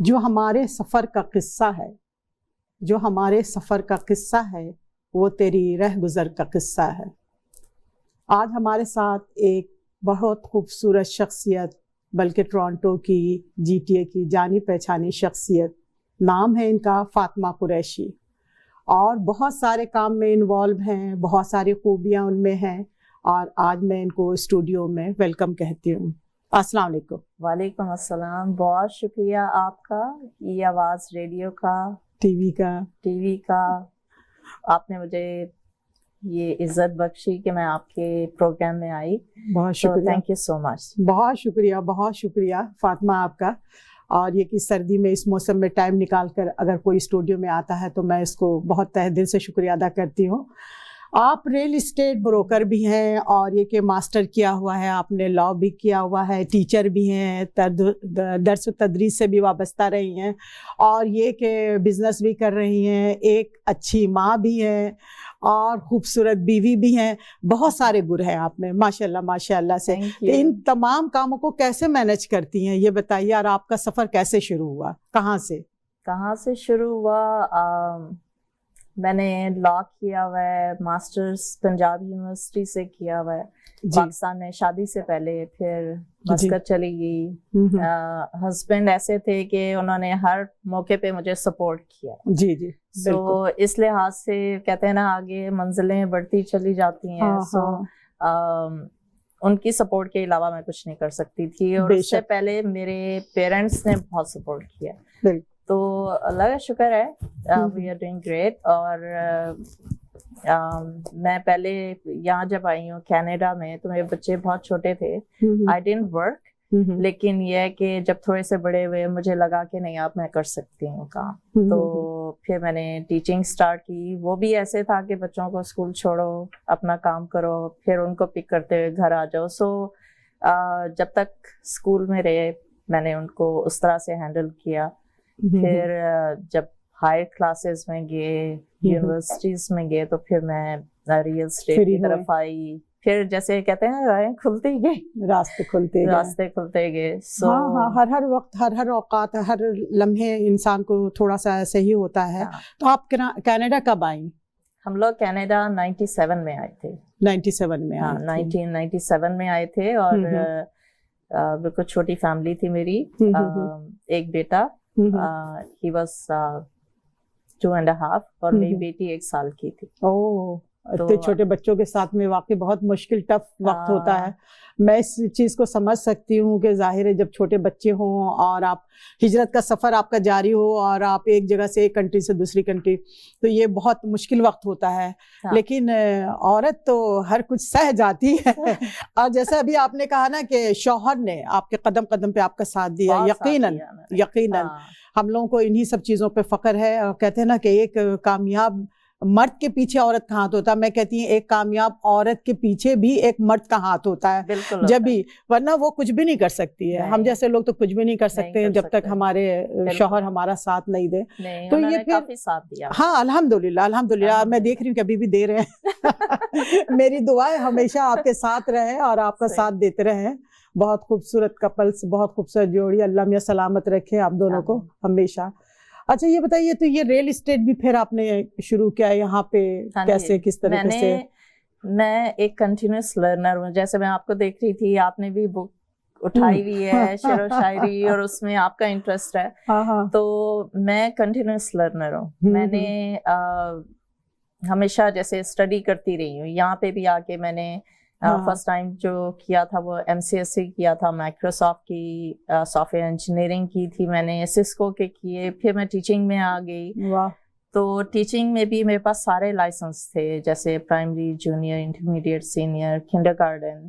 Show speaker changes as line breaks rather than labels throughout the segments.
جو ہمارے سفر کا قصہ ہے، جو ہمارے سفر کا قصہ ہے وہ تیری رہ گزر کا قصہ ہے۔ آج ہمارے ساتھ ایک بہت خوبصورت شخصیت، بلکہ ٹورانٹو کی جی ٹی اے کی جانی پہچانی شخصیت، نام ہے ان کا فاطمہ قریشی، اور بہت سارے کام میں انوالو ہیں، بہت ساری خوبیاں ان میں ہیں، اور آج میں ان کو اسٹوڈیو میں ویلکم کہتی ہوں۔ السلام علیکم۔
وعلیکم السلام، بہت شکریہ آپ کا، ای آواز ریڈیو کا،
ٹی وی کا
آپ نے مجھے یہ عزت بخشی کہ میں آپ کے پروگرام میں آئی۔
بہت شکریہ،
تھینک یو سو مچ۔
بہت شکریہ، بہت شکریہ فاطمہ آپ کا۔ اور یہ کہ سردی میں اس موسم میں ٹائم نکال کر اگر کوئی اسٹوڈیو میں آتا ہے تو میں اس کو بہت تہ دل سے شکریہ ادا کرتی ہوں۔ آپ ریل اسٹیٹ بروکر بھی ہیں، اور یہ کہ ماسٹر کیا ہوا ہے آپ نے، لاء بھی کیا ہوا ہے، ٹیچر بھی ہیں، درس و تدریس سے بھی وابستہ رہی ہیں، اور یہ کہ بزنس بھی کر رہی ہیں، ایک اچھی ماں بھی ہیں، اور خوبصورت بیوی بھی ہیں۔ بہت سارے گر ہیں آپ میں، ماشاءاللہ ماشاءاللہ سے۔ تو ان تمام کاموں کو کیسے مینج کرتی ہیں یہ بتائیے، اور آپ کا سفر کیسے شروع ہوا، کہاں سے
شروع ہوا؟ میں نے لاء کیا ہوا ہے، ماسٹرز پنجاب یونیورسٹی سے کیا ہوا ہے پاکستان میں، شادی سے پہلے۔ پھر مسقط چلی گئی۔ ہسبینڈ ایسے تھے کہ انہوں نے ہر موقع پہ مجھے سپورٹ کیا۔
جی
سو اس لحاظ سے کہتے ہیں نا، آگے منزلیں بڑھتی چلی جاتی ہیں۔ سو ان کی سپورٹ کے علاوہ میں کچھ نہیں کر سکتی تھی، اور اس سے پہلے میرے پیرنٹس نے بہت سپورٹ کیا۔ تو اللہ کا شکر ہے، وی آر ڈوئنگ گریٹ۔ اور میں پہلے یہاں جب آئی ہوں کینیڈا میں تو میرے بچے بہت چھوٹے تھے، آئی ڈنٹ ورک، لیکن یہ ہے کہ جب تھوڑے سے بڑے ہوئے مجھے لگا کہ نہیں اب میں کر سکتی ہوں کام، تو پھر میں نے ٹیچنگ سٹارٹ کی۔ وہ بھی ایسے تھا کہ بچوں کو اسکول چھوڑو، اپنا کام کرو، پھر ان کو پک کرتے ہوئے گھر آ جاؤ۔ سو جب تک اسکول میں رہے میں نے ان کو اس طرح سے ہینڈل کیا۔ پھر جب ہائر کلاسز میں گئے، یونیورسٹیز میں گئے، تو پھر میں ریئل اسٹیٹ کی طرف آئی۔ پھر جیسے کہتے ہیں راہیں کھلتی گئی، راستے کھلتے گئے۔ سو
ہر وقت، ہر اوقات، ہر لمحے انسان کو تھوڑا سا ایسے ہی ہوتا ہے۔ تو آپ کینیڈا کب آئیں؟
ہم لوگ کینیڈا 97 میں آئے تھے۔
97 میں؟
ہاں، 1997 میں آئے تھے، اور بالکل چھوٹی فیملی تھی میری، ایک بیٹا، he was 2.5، اور میری بیٹی 1 سال کی تھی۔
اتنے چھوٹے بچوں کے ساتھ میں واقعی بہت مشکل ٹف وقت ہوتا ہے۔ میں اس چیز کو سمجھ سکتی ہوں کہ ظاہر ہے جب چھوٹے بچے ہوں اور آپ ہجرت کا سفر آپ کا جاری ہو، اور آپ ایک جگہ سے ایک کنٹری سے دوسری کنٹری، تو یہ بہت مشکل وقت ہوتا ہے۔ لیکن عورت تو ہر کچھ سہ جاتی ہے۔ اور جیسے ابھی آپ نے کہا نا کہ شوہر نے آپ کے قدم قدم پہ آپ کا ساتھ دیا، یقیناً ہم لوگوں کو انہی سب چیزوں پہ فخر ہے۔ اور کہتے ہیں نا کہ ایک کامیاب مرد کے پیچھے عورت کا ہاتھ ہوتا ہے، میں کہتی ہوں ایک کامیاب عورت کے پیچھے بھی ایک مرد کا ہاتھ ہوتا ہے، جب بھی، ورنہ وہ کچھ بھی نہیں کر سکتی ہے۔ ہم جیسے لوگ تو کچھ بھی نہیں کر سکتے جب تک ہمارے شوہر ہمارا ساتھ نہیں دے۔ تو یہ
کافی ساتھ دیا۔
ہاں الحمدللہ، الحمدللہ، میں دیکھ رہی ہوں کہ ابھی بھی دے رہے ہیں۔ میری دعا ہے ہمیشہ آپ کے ساتھ رہے اور آپ کا ساتھ دیتے رہیں۔ بہت خوبصورت کپلس، بہت خوبصورت جوڑی، اللہ میاں سلامت رکھے آپ دونوں کو ہمیشہ۔ اچھا یہ بتائیے، تو یہ ریل اسٹیٹ بھی پھر آپ نے شروع کیا یہاں پہ کیسے، کس طریقے سے؟
میں ایک کنٹینیوس لرنر ہوں، جیسے میں آپ کو دیکھ رہی تھی، آپ نے بھی بک اٹھائی ہوئی ہے، شعر و شاعری، اور اس میں آپ کا انٹرسٹ ہے، تو میں کنٹینیوس لرنر ہوں۔ میں نے ہمیشہ جیسے اسٹڈی کرتی رہی ہوں۔ یہاں پہ بھی آ کے میں نے فرسٹ ٹائم جو کیا تھا وہ MCSE کیا تھا، مائکروسافٹ کی سافٹ ویئر انجینئرنگ کی تھی میں نے، سسکو کے کیے۔ پھر میں ٹیچنگ میں آ گئی، تو ٹیچنگ میں بھی میرے پاس سارے لائسنس تھے، جیسے primary, junior, intermediate, senior, kinder garden,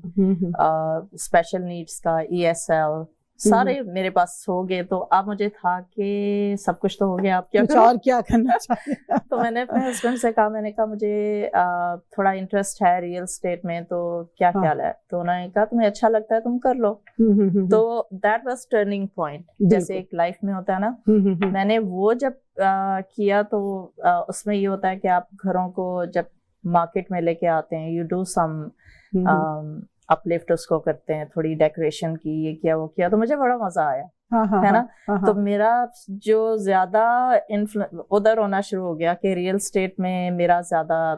special needs کا ESL، سارے میرے پاس ہو گئے۔ تو اب مجھے تھا کہ سب کچھ تو ہو گیا، اب کیا
اور کیا کرنا چاہیے؟
تو میں نے اپنے ہسبینڈ سے کہا، میں نے کہا مجھے تھوڑا انٹرسٹ ہے ریئل اسٹیٹ میں، تو کیا خیال ہے؟ تو انہوں نے کہا تمہیں اچھا لگتا ہے تم کر لو۔ تو دیٹ واز ٹرننگ پوائنٹ، جیسے ایک لائف میں ہوتا ہے نا۔ میں نے وہ جب کیا تو اس میں یہ ہوتا ہے کہ آپ گھروں کو جب مارکیٹ میں لے کے آتے ہیں، یو ڈو سم اپ لفٹ، اس کو کرتے ہیں، تھوڑی ڈیکوریشن کی، یہ کیا وہ کیا، تو مجھے بڑا مزہ آیا۔ ہے نا. تو میرا جو زیادہ ادھر ہونا شروع ہو گیا کہ ریئل اسٹیٹ میں میرا زیادہ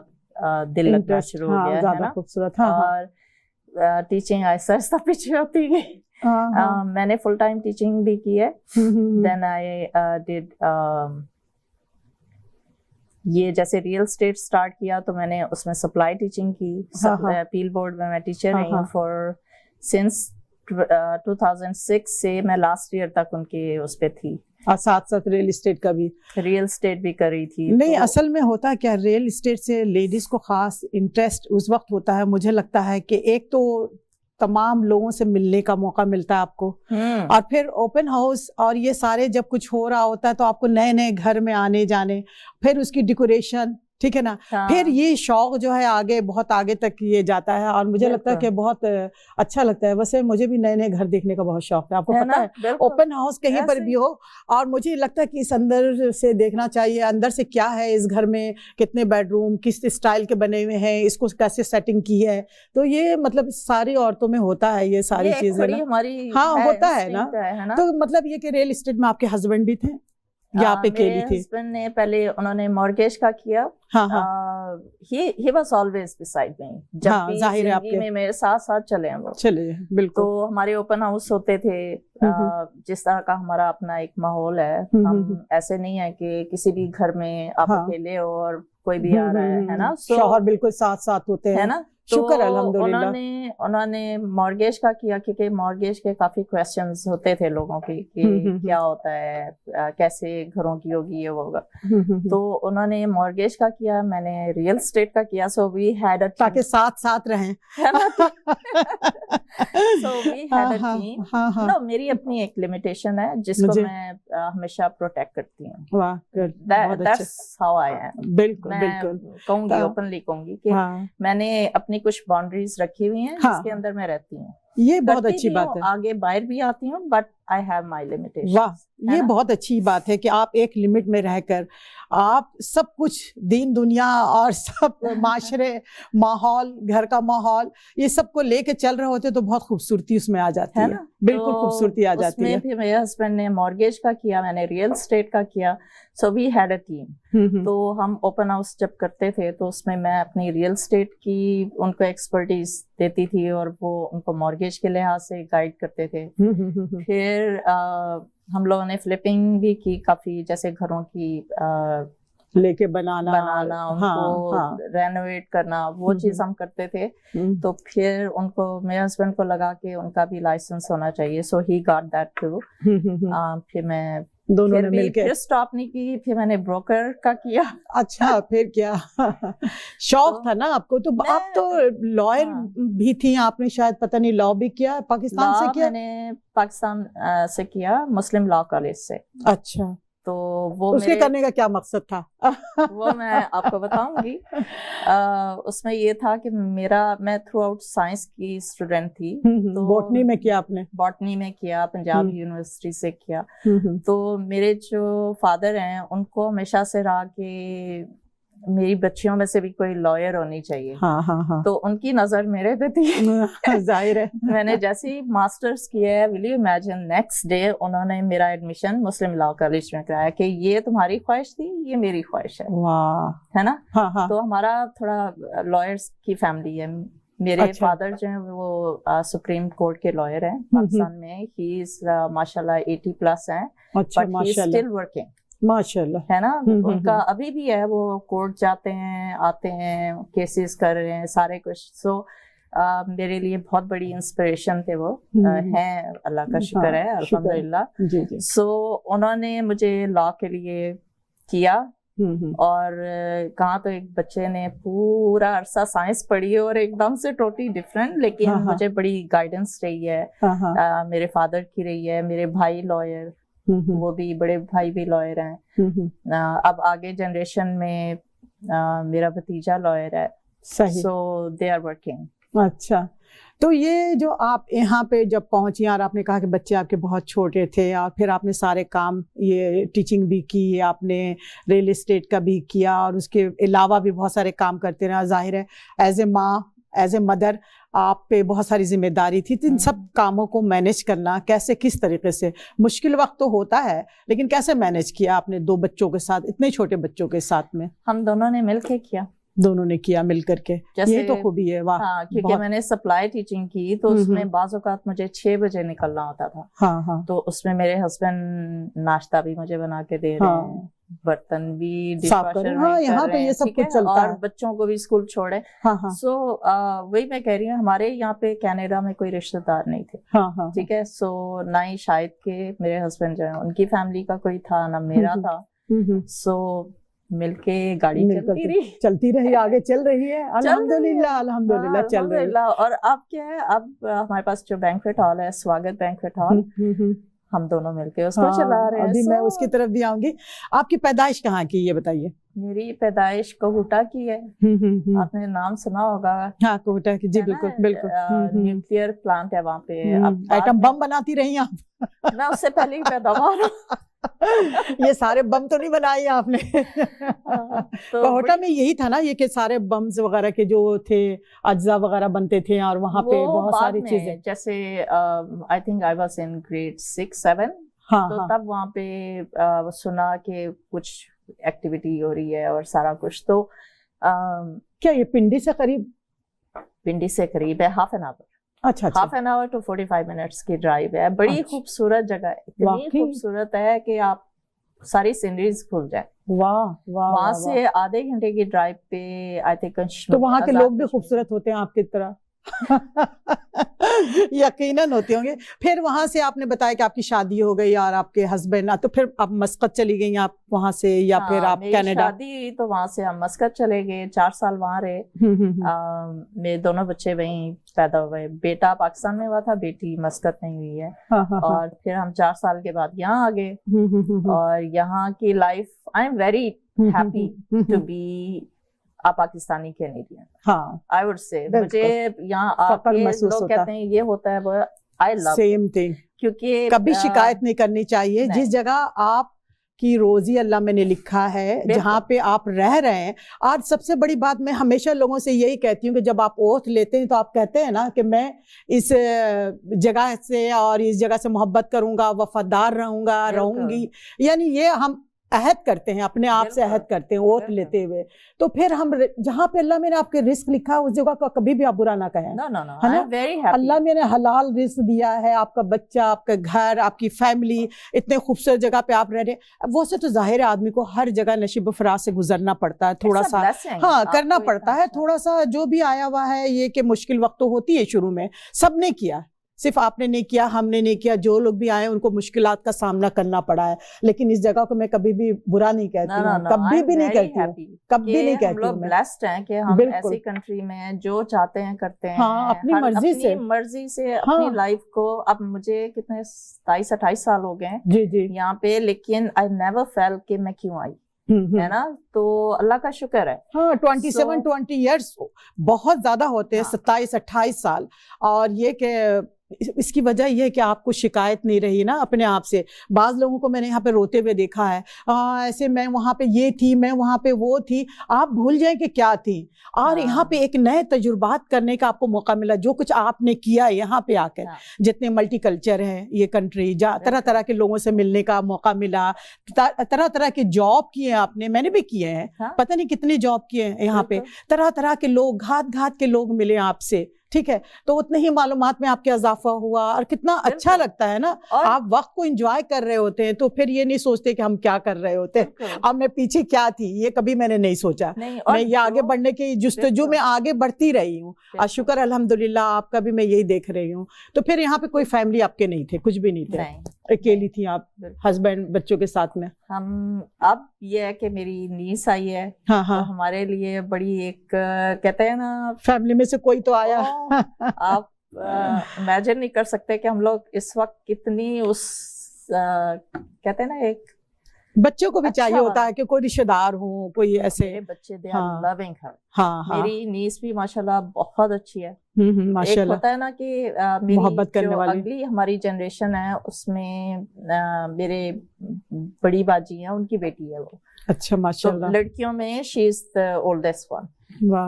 دل لگنا شروع ہو گیا ہے نا.
خوبصورت.
اور ٹیچنگ آہستہ آہستہ پیچھے ہوتی گئی. میں نے فل ٹائم ٹیچنگ بھی کی ہے. دین آئی ڈیڈ یہ جیسے ریئل اسٹیٹ اسٹارٹ کیا تو میں نے اس میں سپلائی ٹیچنگ کی. اپیل بورڈ میں ٹیچر رہی ہوں فار سنس 2006 سے میں لاسٹ ایئر تک ان کے اس پہ تھی.
اور ساتھ ساتھ ریئل اسٹیٹ کا بھی
ریئل اسٹیٹ بھی کر رہی تھی.
نہیں اصل میں ہوتا ہے کیا ریئل اسٹیٹ سے لیڈیز کو خاص انٹرسٹ اس وقت ہوتا ہے, مجھے لگتا ہے کہ ایک تو تمام لوگوں سے ملنے کا موقع ملتا ہے آپ کو, اور پھر اوپن ہاؤس اور یہ سارے جب کچھ ہو رہا ہوتا ہے تو آپ کو نئے نئے گھر میں آنے جانے, پھر اس کی ڈیکوریشن, ٹھیک ہے نا, پھر یہ شوق جو ہے آگے بہت آگے تک یہ جاتا ہے. اور مجھے لگتا ہے کہ بہت اچھا لگتا ہے. ویسے مجھے بھی نئے نئے گھر دیکھنے کا بہت شوق ہے, آپ کو پتا ہے, اوپن ہاؤس کہیں پر بھی ہو, اور مجھے لگتا ہے کہ اس اندر سے دیکھنا چاہیے اندر سے کیا ہے اس گھر میں, کتنے بیڈ روم کس اسٹائل کے بنے ہوئے ہیں, اس کو کیسے سیٹنگ کی ہے. تو یہ مطلب ساری عورتوں میں ہوتا ہے یہ ساری چیزیں, ہاں ہوتا ہے نا. تو مطلب یہ کہ ریئل اسٹیٹ میں آپ کے ہزبینڈ بھی تھے یا آپ اکیلی تھی؟
ہسبینڈ نے پہلے انہوں نے مارگیج کا کیا. he was always beside me. جب بھی زندگی میں میرے ساتھ ساتھ چلے ہیں وہ.
چلے بالکل.
تو ہمارے اوپن ہاؤس ہوتے تھے, جس طرح کا ہمارا اپنا ایک ماحول ہے. ہم ایسے نہیں ہے کہ کسی بھی گھر میں آپ اکیلے ہو اور کوئی بھی آ رہا ہے نا.
شوہر بالکل ساتھ ساتھ ہوتے ہیں نا. شکر الحمدللہ.
انہوں نے مارگیج کا کیا کیونکہ مارگیج کے کافی کویسچنز ہوتے تھے لوگوں کے کہ کیا ہوتا ہے, کیسے گھروں کی ہوگی, یہ ہوگا. تو انہوں نے مارگیج کا کیا, میں نے ریئل اسٹیٹ کا کیا. سو وی ہیڈ اے
تاکہ ساتھ ساتھ رہیں.
سو وی ہیڈ اے ٹیم. نو میری اپنی ایک لمیٹیشن ہے جس کو میں ہمیشہ پروٹیکٹ کرتی ہوں. That's how I am.
بالکل
میں کہوں گی, اوپنلی کہوں گی کہ میں نے اپنی کچھ باؤنڈریز رکھی ہوئی ہیں جس کے اندر میں رہتی ہوں.
یہ بہت اچھی بات ہے.
آگے باہر بھی آتی ہوں but I have my limitations.
واہ, یہ بہت اچھی بات ہے کہ آپ ایک لمٹ میں رہ کر آپ سب کچھ دین دنیا اور سب معاشرے, ماحول, گھر کا ماحول, یہ سب کو لے کے چل رہے ہوتے تو بہت خوبصورتی اس میں آ جاتی ہے. بالکل خوبصورتی آ جاتی ہے.
اس میں بھی میرے ہسبینڈ نے مارگیج کا کیا, میں نے ریئل اسٹیٹ کا کیا. سو وی ہیڈ اے ٹیم. تو ہم اوپن ہاؤس جب کرتے تھے تو اس میں اپنی ریئل اسٹیٹ کی ان کو ایکسپرٹیز دیتی تھی اور وہ ان کو مارگیج کے لحاظ سے گائیڈ کرتے تھے. پھر ہم لوگوں نے فلپنگ بھی کی کافی, جیسے گھروں کی
لے کے بنانا
ان کو رینوویٹ کرنا, وہ چیز ہم کرتے تھے. تو پھر ان کو, میرے ہسبینڈ کو لگا کہ ان کا بھی لائسنس ہونا چاہیے. سو ہی گاٹ دیٹ ٹو. پھر میں
دونوں نے مل کے
پھر اسٹاپ نہیں کی, پھر میں نے بروکر کا کیا.
اچھا, پھر کیا شوق تھا نا آپ کو. تو آپ تو لائر بھی تھی, آپ نے شاید پتہ نہیں لا بھی کیا پاکستان سے کیا؟
میں نے پاکستان سے کیا, مسلم لا کالج سے.
اچھا,
تو وہ
اس کے کرنے کا کیا مقصد تھا
وہ میں آپ کو بتاؤں گی. اس میں یہ تھا کہ میں تھرو آؤٹ سائنس کی اسٹوڈینٹ تھی. تو
باٹنی میں کیا آپ نے؟
باٹنی میں کیا, پنجاب یونیورسٹی سے کیا. تو میرے جو فادر ہیں ان کو ہمیشہ سے رہا کہ میری بچیوں میں سے بھی کوئی لائر ہونی چاہیے. تو ان کی نظر میرے پہ تھی.
ظاہر ہے.
میں نے جیسے ہی ماسٹرز کیا ہے, will you imagine, next day انہوں نے میرا ایڈمیشن مسلم لا کالج میں کرایا کہ یہ تمہاری خواہش تھی, یہ میری خواہش ہے. ہے نا. تو ہمارا تھوڑا لائرس کی فیملی ہے. میرے فادر جو ہیں وہ سپریم کورٹ کے لائر ہیں پاکستان میں. ہی از ماشاء اللہ 80+ ہیں, but he is still working.
ماشاءاللہ,
ہے نا. ان کا ابھی بھی ہے, وہ کورٹ جاتے ہیں, آتے ہیں, کیسز کر رہے ہیں, سارے کچھ. سو میرے لیے بہت بڑی انسپریشن تھے وہ ہیں, اللہ کا شکر ہے الحمدللہ. سو انہوں نے مجھے لا کے لیے کیا. اور کہاں تو ایک بچے نے پورا عرصہ سائنس پڑھی اور ایک دم سے ٹوٹلی ڈفرینٹ, لیکن مجھے بڑی گائیڈنس رہی ہے, میرے فادر کی رہی ہے. میرے بھائی لائر, وہ بھی, بڑے بھائی بھی لائر ہیں. اب آگے جنریشن میں میرا بھتیجا لائر ہے. سو دے آر ورکنگ.
اچھا, تو یہ جو آپ یہاں پہ جب پہنچی اور آپ نے کہا کہ بچے آپ کے بہت چھوٹے تھے, اور پھر آپ نے سارے کام, یہ ٹیچنگ بھی کی, آپ نے ریئل اسٹیٹ کا بھی کیا, اور اس کے علاوہ بھی بہت سارے کام کرتے رہے. ظاہر ہے ایز اے ماں, ایز اے مدر, آپ پہ بہت ساری ذمہ داری تھی، تو ان سب کاموں کو مینیج کرنا کیسے، کس طریقے سے؟ مشکل وقت تو ہوتا ہے لیکن کیسے مینیج کیا آپ نے 2 بچوں کے ساتھ، اتنے چھوٹے بچوں کے ساتھ میں؟
ہم دونوں نے مل کے کیا،
دونوں نے کیا مل کر کے، یہ تو خوبی ہے. واہ.
ہاں کیونکہ میں نے سپلائی ٹیچنگ کی تو اس میں بعض اوقات مجھے 6 بجے نکلنا ہوتا تھا.
ہاں ہاں.
تو اس میں میرے ہسبینڈ ناشتہ بھی مجھے بنا کے دے رہے ہیں، برتن بھی ڈش واشر
ہاں یہاں پہ یہ سب کچھ چلتا ہے،
اور بچوں کو بھی اسکول چھوڑے. سو وہی میں کہہ رہی ہوں، ہمارے یہاں پہ کینیڈا میں کوئی رشتہ دار نہیں تھے. ٹھیک ہے. سو نہ ہی شاید کہ میرے ہسبینڈ جو ہے ان کی فیملی کا کوئی تھا، نہ میرا تھا. سو مل کے گاڑی
چلتی رہی، آگے چل رہی ہے الحمدللہ. الحمدللہ چل رہی ہے.
اور اب کیا ہے، اب ہمارے پاس جو بینکویٹ ہال ہے، سواگت بینکویٹ ہال، ہم دونوں مل کے اس کو چلا رہے ہیں.
ابھی میں اس کی طرف بھی آؤں گی. آپ کی پیدائش کہاں کی یہ بتائیے؟
میری پیدائش کوہوٹا کی ہے. آپ نے نام سنا ہوگا.
ہاں کوہوٹا کی، جی بالکل بالکل.
نیوکلیئر پلانٹ ہے وہاں پہ.
ایٹم بم بناتی رہی آپ؟
میں اس سے پہلے ہی پیدا ہوا.
یہ سارے بم تو نہیں بنائے آپ نے؟ کوہوٹا میں یہی تھا نا یہ کہ سارے بمز وغیرہ کے جو تھے اجزاء وغیرہ بنتے تھے، اور وہاں پہ بہت ساری چیزیں.
جیسے I think I was in grade 6-7. تو تب وہاں پہ سنا کہ کچھ ایکٹیویٹی ہو رہی ہے اور سارا کچھ. تو
کیا یہ پنڈی سے قریب؟
پنڈی سے قریب ہے، ہاف این آور.
اچھا.
Half an hour to 45 minutes کی ڈرائیو ہے. بڑی خوبصورت جگہ ہے، اتنی خوبصورت ہے کہ آپ ساری سینریز بھول جائیں.
واہ.
وہاں سے آدھے گھنٹے کی ڈرائیو پہ آئی تھنک.
تو وہاں کے لوگ بھی خوبصورت ہوتے ہیں آپ کی طرح؟ یقیناً ہوتے ہوں گے. پھر وہاں سے آپ نے بتایا کہ آپ کی شادی ہو گئی اور آپ کے ہسبینڈ، تو پھر آپ مسقط چلی گئی آپ وہاں سے، یا پھر آپ کینیڈا؟
شادی ہوئی تو وہاں سے ہم مسقط چلے گئے. 4 سال وہاں رہے. میرے دونوں بچے وہیں پیدا ہوئے. بیٹا پاکستان میں ہوا تھا، بیٹی مسقط میں ہوئی ہے. اور پھر ہم 4 سال کے بعد یہاں آ گئے. اور یہاں کی life, I am very happy to be Pakistani Canadian.
ہاں
آئی وڈ سے مجھے یہاں آ کے لوگ کہتے ہیں یہ ہوتا ہے، وہ آئی لو
سیم تھنگ.
کیونکہ
کبھی شکایت نہیں کرنی چاہیے. جس جگہ آپ کی روزی اللہ میں نے لکھا ہے، جہاں پہ آپ رہ رہے ہیں. آج سب سے بڑی بات میں ہمیشہ لوگوں سے یہی کہتی ہوں کہ جب آپ اوتھ لیتے ہیں تو آپ کہتے ہیں نا کہ میں اس جگہ سے اور اس جگہ سے محبت کروں گا، وفادار رہوں گی. یعنی یہ ہم عہد کرتے ہیں، اپنے آپ سے عہد کرتے ہیں اوتھ لیتے ہوئے. تو پھر ہم جہاں پہ اللہ میں نے آپ کے رزق لکھا ہے اس جگہ کو کبھی بھی آپ برا نہ کہیں. اللہ میں نے حلال رزق دیا ہے. آپ کا بچہ، آپ کا گھر، آپ کی فیملی، اتنے خوبصورت جگہ پہ آپ رہ رہے ہیں. وہ سے تو ظاہر ہے آدمی کو ہر جگہ نشیب و فراز سے گزرنا پڑتا ہے، تھوڑا سا ہاں کرنا پڑتا ہے. تھوڑا سا جو بھی آیا ہوا ہے، یہ کہ مشکل وقت تو ہوتی ہے شروع میں، سب نے کیا، صرف آپ نے نہیں کیا، ہم نے نہیں کیا. جو لوگ بھی آئے ان کو مشکلات کا سامنا کرنا پڑا ہے. لیکن اس جگہ کو میں کبھی بھی برا نہیں کہتی ہوں، کبھی بھی نہیں کہتی ہوں، کبھی نہیں کہتی ہوں.
ہم لوگ بلیسڈ ہیں کہ ہم ایسی کنٹری میں ہیں جو چاہتے ہیں کرتے ہیں.
ہاں اپنی
مرضی سے اپنی لائف کو. اب مجھے کتنے 27-28 سال ہو گئے
جی
یہاں پہ، لیکن I never felt کہ میں کیوں آئی، ہے نا. تو اللہ کا شکر ہے.
ہاں 27-20 ایئرس بہت زیادہ ہوتے ہیں، 27-28 سال. اور یہ کہ اس کی وجہ یہ ہے کہ آپ کو شکایت نہیں رہی نا اپنے آپ سے. بعض لوگوں کو میں نے یہاں پہ روتے ہوئے دیکھا ہے، ایسے میں وہاں پہ یہ تھی، میں وہاں پہ وہ تھی. آپ بھول جائیں کہ کیا تھی، اور یہاں پہ ایک نئے تجربات کرنے کا آپ کو موقع ملا. جو کچھ آپ نے کیا یہاں پہ آ کر، جتنے ملٹی کلچر ہے یہ کنٹری، طرح طرح کے لوگوں سے ملنے کا موقع ملا، طرح طرح کے جاب کیے آپ نے، میں نے بھی کیے ہیں، پتہ نہیں کتنے جاب کیے ہیں یہاں پہ. طرح طرح کے لوگ، گھات کے لوگ ملے آپ سے. ٹھیک ہے. تو اتنے ہی معلومات میں آپ کے اضافہ ہوا، اور کتنا اچھا لگتا ہے نا. آپ وقت کو انجوائے کر رہے ہوتے ہیں تو پھر یہ نہیں سوچتے کہ ہم کیا کر رہے ہوتے ہیں، اب میں پیچھے کیا تھی، یہ کبھی میں نے نہیں سوچا. میں یہ آگے بڑھنے کی جستجو میں آگے بڑھتی رہی ہوں، اور شکر الحمدللہ آپ کا بھی میں یہی دیکھ رہی ہوں. تو پھر یہاں پہ کوئی فیملی آپ کے نہیں تھے، کچھ بھی نہیں تھے، اکیلی تھی آپ ہسبینڈ بچوں کے ساتھ میں؟
ہم اب یہ ہے کہ میری نیس آئی ہے، ہمارے لیے بڑی ایک کہتے ہیں نا
فیملی میں سے کوئی تو آیا.
آپ امیجن نہیں کر سکتے کہ ہم لوگ اس وقت کتنی اس کہتے ہیں نا ایک
بچوں کو بھی چاہیے ہوتا ہے کہ کوئی رشتے دار ہوں, کوئی ایسے.
میرے بچے they are loving her.
ہاں ہاں,
میری نیس بھی ماشاءاللہ بہت اچھی ہے.
ماشاء
ایک
اللہ,
ہوتا ہے نا کہ میری
محبت کرنے
جو
والی.
اگلی ہماری جنریشن ہے اس میں میرے بڑی باجی ہیں, ان کی بیٹی ہے وہ.
اچھا ماشاء اللہ.
لڑکیوں میں شی از the oldest one.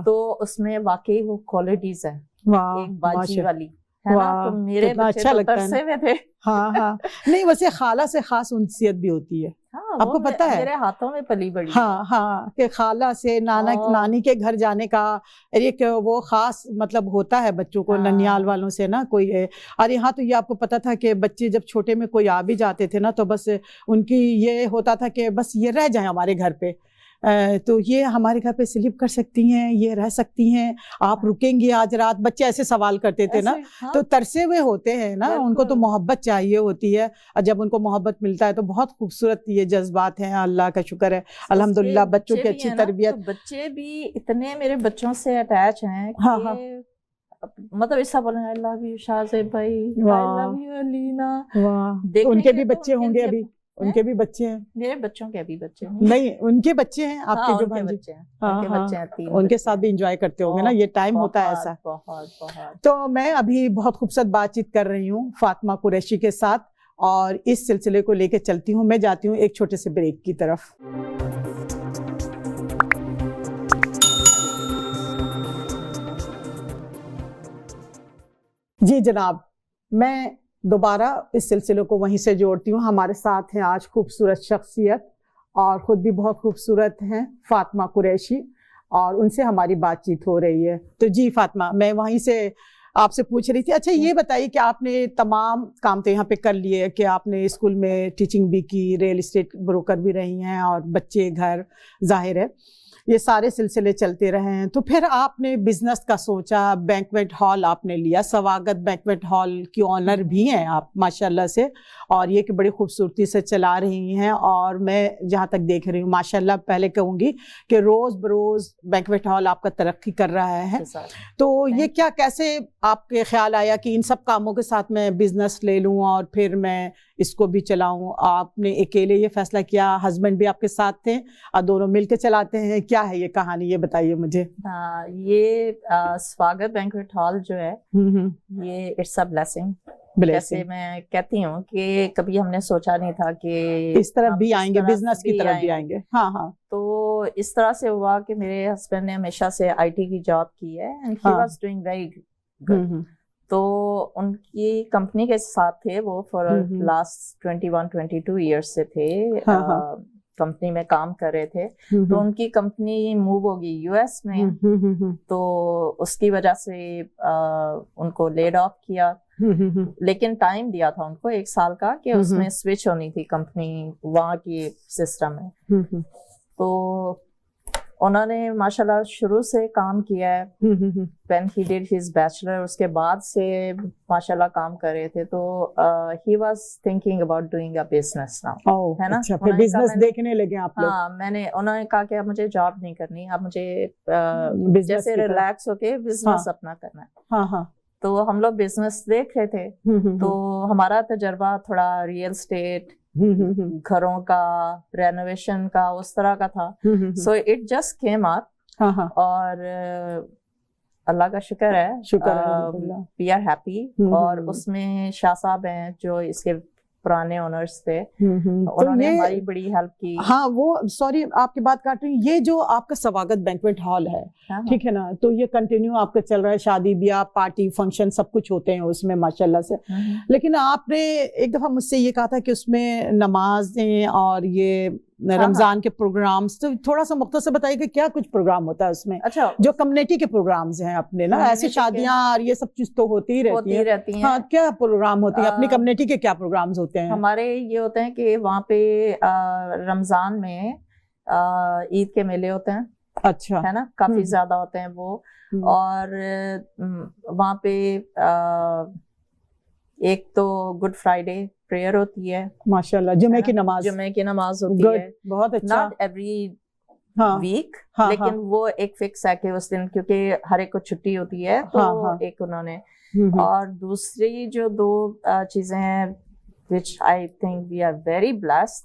تو اس میں واقعی وہ کوالٹیز ہیں ایک باجی والی ہے نا. تو میرے بچے تو ترسے ہوئے تھے.
ہاں ہاں, نہیں ویسے خالہ سے خاص انسیت بھی ہوتی ہے, آپ کو پتا ہے,
میرے ہاتھوں میں پلی بڑی.
ہاں ہاں, کہ خالہ سے نانی کے گھر جانے کا ایک وہ خاص مطلب ہوتا ہے بچوں کو, ننیال والوں سے نا کوئی ہے. اور یہاں تو یہ آپ کو پتا تھا کہ بچے جب چھوٹے میں کوئی آ بھی جاتے تھے نا تو بس ان کی یہ ہوتا تھا کہ بس یہ رہ جائیں ہمارے گھر پہ, تو یہ ہمارے گھر پہ سلیپ کر سکتی ہیں, یہ رہ سکتی ہیں, آپ رکیں گی آج رات, بچے ایسے سوال کرتے تھے نا. تو ترسے ہوئے ہوتے ہیں نا, ان کو تو محبت چاہیے ہوتی ہے, اور جب ان کو محبت ملتا ہے تو بہت خوبصورت یہ جذبات ہیں. اللہ کا شکر ہے الحمدللہ بچوں کی اچھی تربیت.
بچے بھی اتنے میرے بچوں سے اٹیچ ہیں کہ مطلب ایسا بولیں آئی لو یو شاہزیب بھائی, آئی لو یو علینا.
ان کے بھی بچے ہوں گے ابھی, ان کے بھی بچے ہیں.
میرے بچوں کے ابھی بچے
نہیں, ان کے بچے ہیں آپ کے جو بھانجے, ان کے ساتھ بھی انجوائے کرتے ہوں گے نا, یہ ٹائم ہوتا ہے ایسا. تو میں ابھی بہت خوبصورت بات چیت کر رہی ہوں فاطمہ قریشی کے ساتھ, اور اس سلسلے کو لے کے چلتی ہوں. میں جاتی ہوں ایک چھوٹے سے بریک کی طرف. جی جناب, میں دوبارہ اس سلسلے کو وہیں سے جوڑتی ہوں. ہمارے ساتھ ہیں آج خوبصورت شخصیت, اور خود بھی بہت خوبصورت ہیں, فاطمہ قریشی, اور ان سے ہماری بات چیت ہو رہی ہے. تو جی فاطمہ, میں وہیں سے آپ سے پوچھ رہی تھی, اچھا یہ بتائیے کہ آپ نے تمام کام تو یہاں پہ کر لیے, کہ آپ نے اسکول میں ٹیچنگ بھی کی, ریئل اسٹیٹ بروکر بھی رہی ہیں, اور بچے, گھر, ظاہر ہے یہ سارے سلسلے چلتے رہے ہیں. تو پھر آپ نے بزنس کا سوچا, بینکویٹ ہال آپ نے لیا, سواگت بینکویٹ ہال کی آنر بھی ہیں آپ ماشاءاللہ سے, اور یہ کہ بڑی خوبصورتی سے چلا رہی ہیں. اور میں جہاں تک دیکھ رہی ہوں ماشاءاللہ, پہلے کہوں گی کہ روز بروز بینکویٹ ہال آپ کا ترقی کر رہا ہے. تو یہ کیا کیسے آپ کے خیال آیا کہ ان سب کاموں کے ساتھ میں بزنس لے لوں اور پھر میں اس کو بھی چلاؤں؟ آپ نے اکیلے یہ فیصلہ کیا, ہسبینڈ بھی آپ کے ساتھ تھے, اور دونوں مل کے چلاتے ہیں؟ کیا ہے یہ کہانی, یہ بتائیے مجھے.
یہ سواگت بینکویٹ ہال جو ہے یہ اٹس اے بلیسنگ. جیسے میں کہتی ہوں کہ کبھی ہم نے سوچا نہیں تھا کہ
اس طرف بھی آئیں گے, بزنس کی طرف بھی آئیں گے. ہاں ہاں.
تو اس طرح سے ہوا کہ میرے ہسبینڈ نے ہمیشہ سے آئی ٹی کی جاب کی ہے, and he was doing very good. تو ان کی کمپنی کے ساتھ تھے وہ فار لاسٹ 21-22 ایئرس سے تھے, کمپنی میں کام کر رہے تھے. تو ان کی کمپنی موو ہوگی یو ایس میں, تو اس کی وجہ سے ان کو لیڈ آف کیا. لیکن ٹائم دیا تھا ان کو 1 سال کا کہ اس میں سوئچ ہونی تھی کمپنی وہاں کی سسٹم میں. تو انہوں نے ماشاءاللہ شروع سے کام کیا ہے. when he did his bachelor, اس کے بعد سے ماشاءاللہ کام کر رہے تھے. تو he was thinking about doing a business now, ہے نا.
پھر بزنس دیکھنے لگے آپ لوگ.
ہاں, انہوں نے کہا کہ اب مجھے جاب نہیں کرنی, اب مجھے جیسے ریلیکس ہو کے بزنس اپنا کرنا ہے.
ہاں ہاں.
تو ہم لوگ بزنس دیکھ رہے تھے. تو ہمارا تجربہ تھوڑا ریئل اسٹیٹ, گھروں کا رینوویشن کا, اس طرح کا تھا. So it just came up, اور اللہ کا شکر ہے, وی آر ہیپی. اور اس میں شاہ صاحب ہیں جو اس کے پرانے اونرز تھے, انہوں نے ہماری بڑی ہیلپ کی.
ہاں, وہ سوری آپ کی بات کاٹ رہی ہوں, یہ جو آپ کا سواگت بینکویٹ ہال ہے, ٹھیک ہے نا, تو یہ کنٹینیو آپ کا چل رہا ہے, شادی بیاہ پارٹی فنکشن سب کچھ ہوتے ہیں اس میں ماشاءاللہ سے. لیکن آپ نے ایک دفعہ مجھ سے یہ کہا تھا کہ اس میں نمازیں اور یہ رمضان کے پروگرامز, تو تھوڑا سا مختصر بتائیے کہ کیا کچھ پروگرام ہوتا ہے اس میں.
اچھا,
جو کمیونٹی کے پروگرامز ہیں اپنے نا, ایسی شادیاں اور یہ سب چیز تو ہوتی ہی رہتی ہیں. ہاں, کیا پروگرام ہوتے ہیں اپنی کمیونٹی کے, کیا پروگرامز ہوتے ہیں؟
ہمارے یہ ہوتے ہیں کہ وہاں پہ رمضان میں عید کے میلے ہوتے ہیں.
اچھا,
ہے نا, کافی زیادہ ہوتے ہیں وہ. اور وہاں پہ ایک تو گڈ فرائیڈے پریئر ہوتی ہے
ماشاءاللہ, جمعے کی نماز
ہوتی ہے.
بہت اچھا.
ناٹ ایوری ویک, لیکن وہ ایک فکس ہے کہ اس دن, کیونکہ ہر ایک کو چھٹی ہوتی ہے, تو ایک انہوں نے. اور دوسری جو 2 چیزیں ہیں, which I think we are very blessed.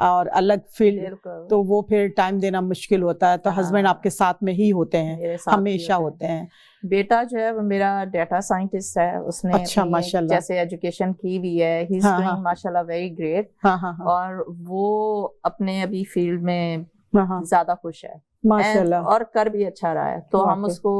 اور الگ فیلڈ, تو وہ پھر ٹائم دینا مشکل ہوتا ہے. تو ہسبینڈ آپ کے ساتھ میں ہی ہوتے ہیں, ہمیشہ ہوتے ہیں.
بیٹا جو ہے وہ میرا ڈیٹا سائنٹسٹ ہے, اس نے
اچھا ماشاء اللہ
جیسے ایجوکیشن کی بھی ہے, ہی از ڈوئنگ ماشاء اللہ ویری گریٹ, اور وہ اپنے ابھی فیلڈ میں زیادہ خوش ہے
ماشاء اللہ,
اور کر بھی اچھا رہا ہے, تو ہم اس کو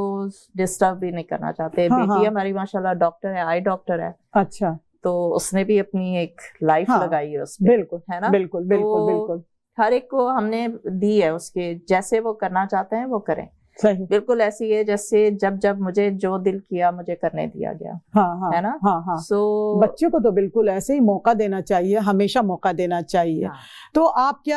ڈسٹرب بھی نہیں کرنا چاہتے. بیٹی ہماری ماشاء اللہ ڈاکٹر ہے, آئی ڈاکٹر ہے.
اچھا,
تو اس نے بھی اپنی ایک لائف لگائی ہے اس پہ,
بالکل
ہے نا,
بالکل بالکل بالکل.
ہر ایک کو ہم نے دی ہے اس کے, جیسے وہ کرنا چاہتے ہیں وہ کریں.
صحیح,
بالکل ایسی ہے جیسے جب مجھے جو دل کیا مجھے کرنے دیا گیا, ہے نا.
سو بچوں کو تو بالکل ایسے ہی موقع دینا چاہیے, ہمیشہ موقع دینا چاہیے. تو آپ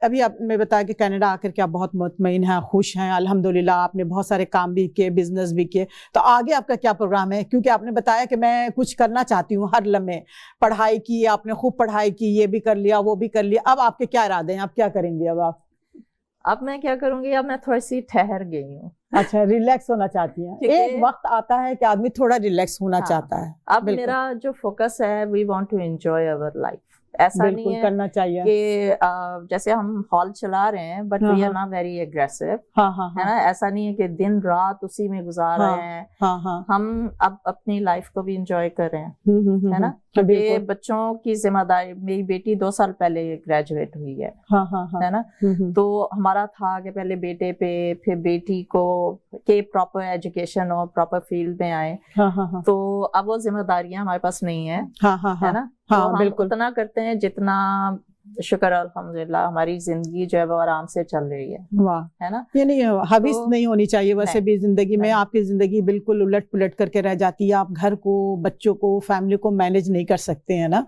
ابھی آپ نے بتایا کہ کینیڈا آ کر کے آپ بہت مطمئن ہیں, خوش ہیں الحمدللہ, آپ نے بہت سارے کام بھی کیے, بزنس بھی کیے. تو آگے آپ کا کیا پروگرام ہے؟ کیونکہ آپ نے بتایا کہ میں کچھ کرنا چاہتی ہوں ہر لمحے, پڑھائی کی, آپ نے خوب پڑھائی کی, یہ بھی کر لیا وہ بھی کر لیا, اب آپ کے کیا ارادے ہیں, آپ کیا کریں گے
اب میں کیا کروں گی, اب میں تھوڑی سی ٹھہر گئی ہوں.
اچھا, ریلیکس ہونا چاہتی ہیں. ایک وقت آتا ہے کہ آدمی تھوڑا ریلیکس ہونا چاہتا ہے.
اب میرا جو فوکس ہے, we want to enjoy over life. ایسا نہیں ہے
کرنا چاہیے
کہ جیسے ہم ہال چلا رہے ہیں, but we are not very aggressive, ہے نا. ایسا نہیں ہے کہ دن رات اسی میں گزار رہے ہیں. ہم اب اپنی لائف کو بھی انجوائے کر رہے ہیں, ہے نا. کیونکہ بچوں کی ذمہ داری, میری بیٹی 2 سال پہلے گریجویٹ ہوئی ہے نا. تو ہمارا تھا کہ پہلے بیٹے پہ, پھر بیٹی کو کہ پراپر ایجوکیشن اور پراپر فیلڈ میں آئے. تو اب وہ ذمہ داریاں ہمارے پاس نہیں ہیں, ہے نا. تو ہم اتنا کرتے ہیں جتنا, شکر الحمدللہ ہماری زندگی جو ہے وہ آرام سے چل رہی ہے, ہے نا.
یعنی حویث نہیں ہونی چاہیے ویسے بھی زندگی میں. آپ کی زندگی بالکل الٹ پلٹ کر کے رہ جاتی ہے, آپ گھر کو, بچوں کو, فیملی کو مینج نہیں کر سکتے ہیں نا.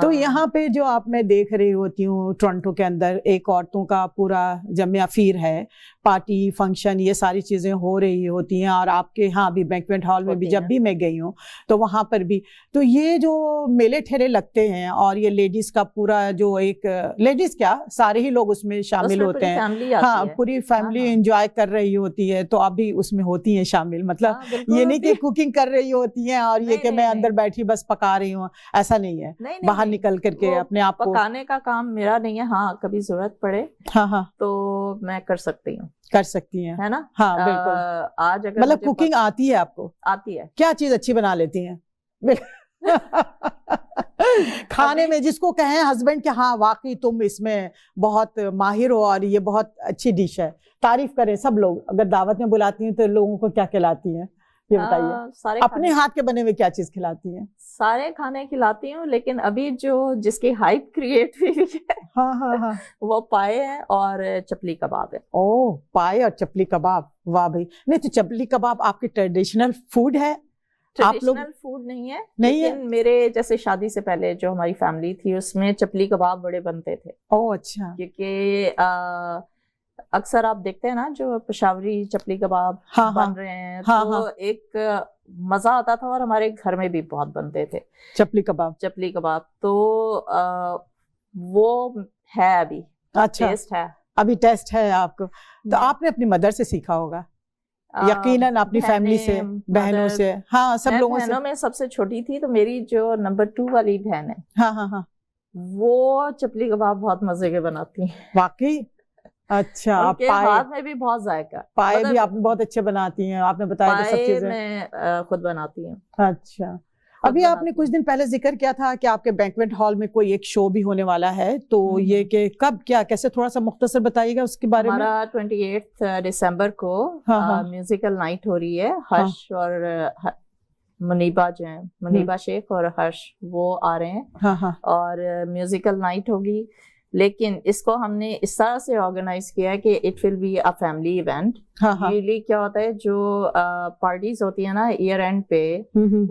تو یہاں پہ جو آپ میں دیکھ رہی ہوتی ہوں ٹورنٹو کے اندر, ایک عورتوں کا پورا جمع فیر ہے, پارٹی فنکشن یہ ساری چیزیں ہو رہی ہوتی ہیں. اور آپ کے ہاں بھی بینکویٹ ہال میں بھی جب بھی میں گئی ہوں تو وہاں پر بھی, تو یہ جو میلے ٹھیلے لگتے ہیں, اور یہ لیڈیز کا پورا جو ایک, لیڈیز کیا سارے ہی لوگ اس میں شامل ہوتے ہیں, ہاں پوری فیملی انجوائے کر رہی ہوتی ہے, تو آپ بھی اس میں ہوتی ہیں شامل. مطلب یہ نہیں کہ کوکنگ کر رہی ہوتی ہیں اور یہ کہ میں اندر بیٹھی بس پکا رہی ہوں, ایسا نہیں ہے. باہر نکل کر کے اپنے آپ کو,
پکانے کا کام میرا نہیں ہے. ہاں کبھی ضرورت پڑے تو میں کر سکتی ہوں,
کر سکتی ہیں,
ہے نا.
ہاں بالکل.
آج اگر
مطلب کوکنگ آتی ہے آپ کو؟
آتی ہے.
کیا چیز اچھی بنا لیتی ہیں کھانے میں, جس کو کہیں ہسبینڈ کہ ہاں واقعی تم اس میں بہت ماہر ہو اور یہ بہت اچھی ڈش ہے, تعریف کریں سب لوگ. اگر دعوت میں بلاتی ہیں تو لوگوں کو کیا کھلاتی ہیں یہ بتائیے؟ اپنے ہاتھ کے بنے ہوئے کیا چیز کھلاتی ہیں؟
سارے کھانے کھلاتی ہوں, لیکن ابھی جس کی ہائپ کریٹ ہوئی ہے وہ پائے ہیں اور چپلی کباب ہے.
اوہ, پائے اور چپلی کباب, واہ بھائی. نہیں تو چپلی کباب آپ کی ٹریڈیشنل فوڈ ہے؟
ٹریڈیشنل فوڈ نہیں ہے, لیکن میرے جیسے شادی سے پہلے جو ہماری فیملی تھی اس میں چپلی کباب بڑے بنتے تھے.
اوہ اچھا.
کیونکہ اکثر آپ دیکھتے ہیں نا جو پشاوری چپلی کباب بن رہے ہیں, تو ایک مزہ آتا تھا, اور ہمارے گھر میں بھی بہت بنتے تھے چپلی کباب. تو وہ ہے ابھی, ٹیسٹ ہے,
ابھی ٹیسٹ ہے آپ کو. تو آپ نے اپنی مدر سے سیکھا ہوگا یقیناً, اپنی فیملی سے, بہنوں سے. ہاں سب لوگوں سے.
بہنوں میں سب سے چھوٹی تھی, تو میری جو نمبر 2 والی بہن ہے,
ہاں
وہ چپلی کباب بہت مزے کے بناتی ہیں
واقعی. اچھا,
ان کے ہاتھ میں بھی بہت ذائقہ.
پائے بھی آپ بہت اچھے بناتی ہیں, آپ نے بتایا سب چیزیں.
میں خود بناتی ہوں.
اچھا, ابھی آپ نے کچھ دن پہلے ذکر کیا تھا کہ آپ کے بینکویٹ ہال میں کوئی ایک شو بھی ہونے والا ہے, تو یہ کہ کب, کیا, کیسے, تھوڑا سا مختصر بتائیے گا اس کے بارے میں.
ہمارا 28 دسمبر کو میوزیکل نائٹ ہو رہی ہے. ہرش اور منیبا جو ہیں, منیبا شیخ اور ہرش, وہ آ رہے ہیں, اور میوزیکل نائٹ ہوگی. لیکن اس کو ہم نے اس طرح سے آرگنائز کیا ہے کہ it will be a family event. Usually کیا ہوتا ہے, جو پارٹیز ہوتی ہیں نا ایئر اینڈ پہ,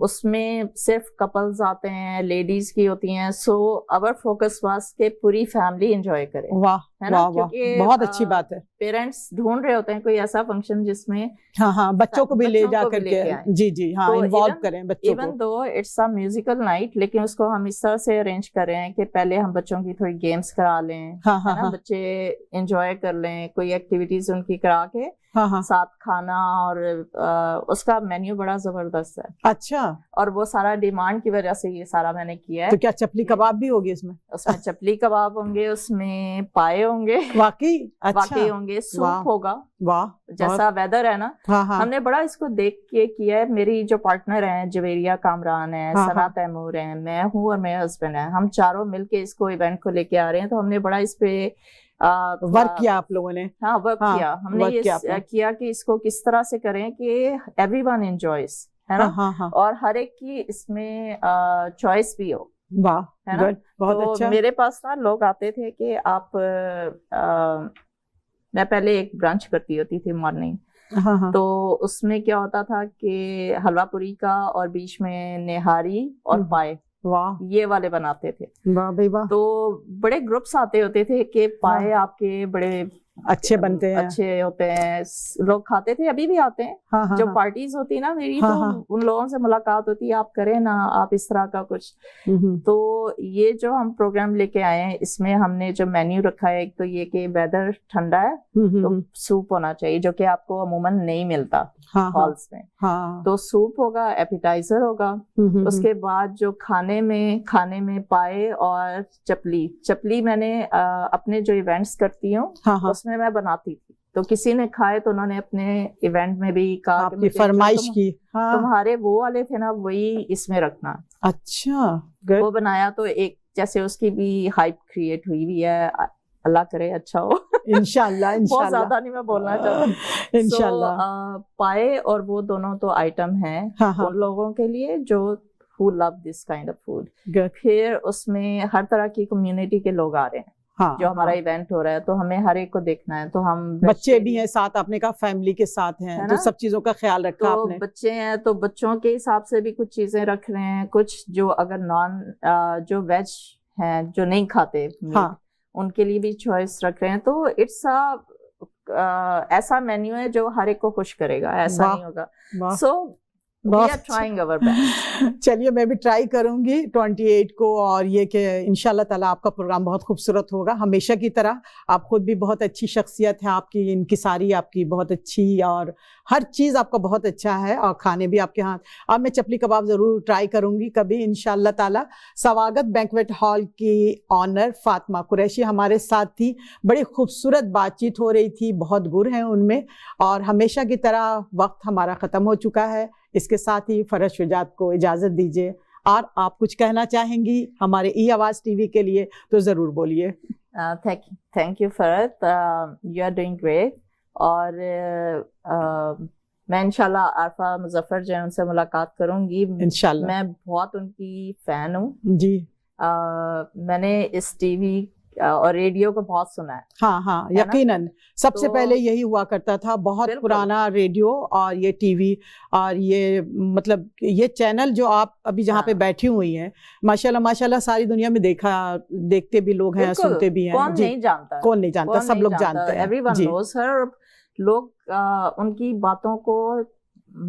اس میں صرف کپلز آتے ہیں, لیڈیز کی ہوتی ہیں. سو اور فوکس واس کے پوری فیملی انجوائے کرے.
واہ
ہے نا,
واہ
کیونکہ
بہت اچھی بات ہے.
پیرنٹس ڈھونڈ رہے ہوتے ہیں کوئی ایسا فنکشن جس میں
ہاں بچوں کو بھی لے جا کر کے جی ہاں انوالو کریں بچوں کو.
Even though it's a musical night, لیکن اس کو ہم اس طرح سے ارینج کر رہے ہیں کہ پہلے ہم بچوں کی تھوڑی گیمس کرا لیں, ہے نا, بچے انجوائے کر لیں, کوئی ایکٹیویٹیز ان کی کرا کے ساتھ کھانا, اور اس کا مینیو بڑا زبردست ہے.
اچھا,
اور وہ سارا ڈیمانڈ کی وجہ سے یہ سارا میں نے کیا ہے.
تو کیا چپلی کباب بھی ہوگی اس میں؟
اس میں چپلی کباب ہوں گے, اس میں پائے ہوں گے, واقعی ہوں گے, سوپ ہوگا.
واہ,
جیسا ویدر ہے نا, ہم نے بڑا اس کو دیکھ کے کیا ہے. میری جو پارٹنر ہیں جویریہ کامران ہے, ثنا تیمور ہیں, میں ہوں اور میرے ہسبینڈ ہیں, ہم چاروں مل کے اس کو ایونٹ کو لے کے آ رہے ہیں. تو ہم نے بڑا اس پہ
ورک کیا آپ لوگوں نے.
ہاں ورک کیا ہم نے, یہ کیا کہ اس کو کس طرح سے کریں کہ ایوری ون انجوائز, ہے نا, اور ہر ایک کی اس میں چوائس بھی ہو.
واہ, بہت اچھا.
میرے پاس نا لوگ آتے تھے کہ آپ, میں پہلے ایک برانچ کرتی ہوتی تھی مارننگ, تو اس میں کیا ہوتا تھا کہ حلوہ پوری کا اور بیچ میں نہاری اور پائے,
واہ,
یہ والے بناتے تھے.
واہ بھائی واہ.
تو بڑے گروپس آتے ہوتے تھے کہ پائے آپ کے بڑے
اچھے بنتے ہیں,
اچھے ہوتے ہیں, لوگ کھاتے تھے, ابھی بھی آتے ہیں. جو پارٹیز ہوتی نا میری, تو ان لوگوں سے ملاقات ہوتی ہے, آپ کریں نا, آپ اس طرح کا کچھ. تو یہ جو ہم پروگرام لے کے آئے ہیں, اس میں ہم نے جو مینیو رکھا ہے, ایک تو یہ کہ ویدر ٹھنڈا ہے تو سوپ ہونا چاہیے, جو کہ آپ کو عموماً نہیں ملتا ہالس میں. تو سوپ ہوگا, ایپیٹائزر ہوگا. اس کے بعد جو کھانے میں پائے اور چپلی میں نے اپنے جو ایونٹس کرتی ہوں اس میں بناتی تھی. تو کسی نے کھائے تو انہوں نے اپنے ایونٹ میں بھی کہا
کہ فرمائش کی,
تمہارے وہ والے تھے نا وہی اس میں رکھنا.
اچھا,
وہ بنایا تو ایک جیسے اس کی بھی ہائپ کریٹ ہوئی ہے. اللہ کرے اچھا ہو
انشاءاللہ.
بہت زیادہ نہیں میں بولنا چاہتی انشاءاللہ. پائے اور وہ دونوں تو آئٹم ہیں ان لوگوں کے لیے جو who love this kind of food. پھر اس میں ہر طرح کی کمیونٹی کے لوگ آ رہے ہیں جو ہمارا ایونٹ ہو رہا ہے, تو ہمیں ہر ایک کو دیکھنا ہے. تو ہم
بچے بھی ہیں ساتھ, آپ نے کہا فیملی کے ساتھ ہیں, تو سب چیزوں کا خیال رکھا آپ نے.
بچے ہیں تو بچوں کے حساب سے بھی کچھ چیزیں رکھ رہے ہیں, کچھ جو اگر جو ویج ہیں جو نہیں کھاتے ان کے لیے بھی چوائس رکھ رہے ہیں. تو اٹس ایسا مینیو ہے جو ہر ایک کو خوش کرے گا, ایسا نہیں ہوگا. سو
چلیے میں بھی ٹرائی کروں گی 28 کو, اور یہ کہ انشاءاللہ تعالیٰ آپ کا پروگرام بہت خوبصورت ہوگا ہمیشہ کی طرح. آپ خود بھی بہت اچھی شخصیت ہے, آپ کی انکساری آپ کی بہت اچھی, اور ہر چیز آپ کا بہت اچھا ہے, اور کھانے بھی آپ کے ہاتھ. اب میں چپلی کباب ضرور ٹرائی کروں گی کبھی انشاءاللہ تعالیٰ. سواگت بینکویٹ ہال کی آنر فاطمہ قریشی ہمارے ساتھ تھی, بڑی خوبصورت بات چیت ہو رہی تھی, بہت گر ہیں ان میں, اور ہمیشہ کی طرح وقت ہمارا ختم ہو چکا ہے. اس کے ساتھ ہی فرحت شجاعت کو اجازت دیجیے, اور آپ کچھ کہنا چاہیں گی ہمارے ای آواز ٹی وی کے لیے تو ضرور بولیے.
Thank you Farhat, you are doing great. اور میں انشاءاللہ عارفہ مظفر جو ہیں ان سے ملاقات کروں گی انشاءاللہ. میں بہت ان کی فین ہوں جی. میں نے اس ٹی وی اور ریڈیو کو بہت سنا ہے.
ہاں یقیناً سب سے پہلے یہی ہوا کرتا تھا, بہت پرانا ریڈیو اور یہ ٹی وی اور یہ مطلب یہ چینل جو آپ ابھی جہاں پہ بیٹھی ہوئی ہیں, ماشاءاللہ ساری دنیا میں دیکھتے بھی لوگ ہیں, سنتے بھی ہیں.
کون نہیں جانتا,
سب لوگ جانتے ہیں.
ایوری ون نوز ہر. لوگ ان کی باتوں کو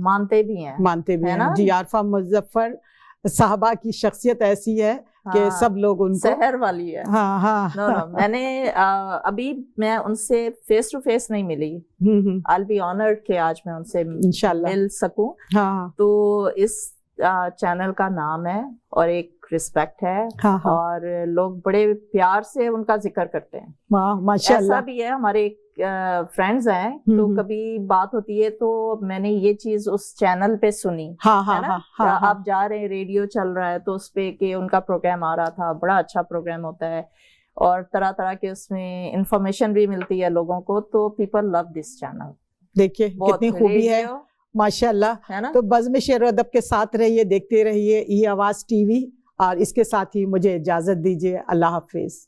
مانتے بھی ہیں
جی. عارفہ مظفر صاحبہ کی شخصیت ایسی ہے کہ سب لوگ ان کو
سحر والی ہے. میں نے ابھی میں ان سے فیس ٹو فیس نہیں ملی. I'll be honored کہ آج میں ان سے مل سکوں. تو اس چینل کا نام ہے اور ایک رسپیکٹ ہے, اور لوگ بڑے پیار سے ان کا ذکر کرتے ہیں. ایسا بھی ہے ہمارے فرینڈز ہیں, تو کبھی بات ہوتی ہے تو میں نے یہ چیز اس چینل پہ سنی, آپ جا رہے ہیں ریڈیو چل رہا ہے تو اس پہ کہ ان کا پروگرام آ رہا تھا, بڑا اچھا پروگرام ہوتا ہے, اور طرح طرح کے اس میں انفارمیشن بھی ملتی ہے لوگوں کو. تو پیپل لو دس چینل.
دیکھیے کتنی خوبی ہے ماشاءاللہ. تو بزم شعر و ادب کے ساتھ رہیے, دیکھتے رہیے ای آواز ٹی وی, اور اس کے ساتھ ہی مجھے اجازت دیجیے. اللہ حافظ.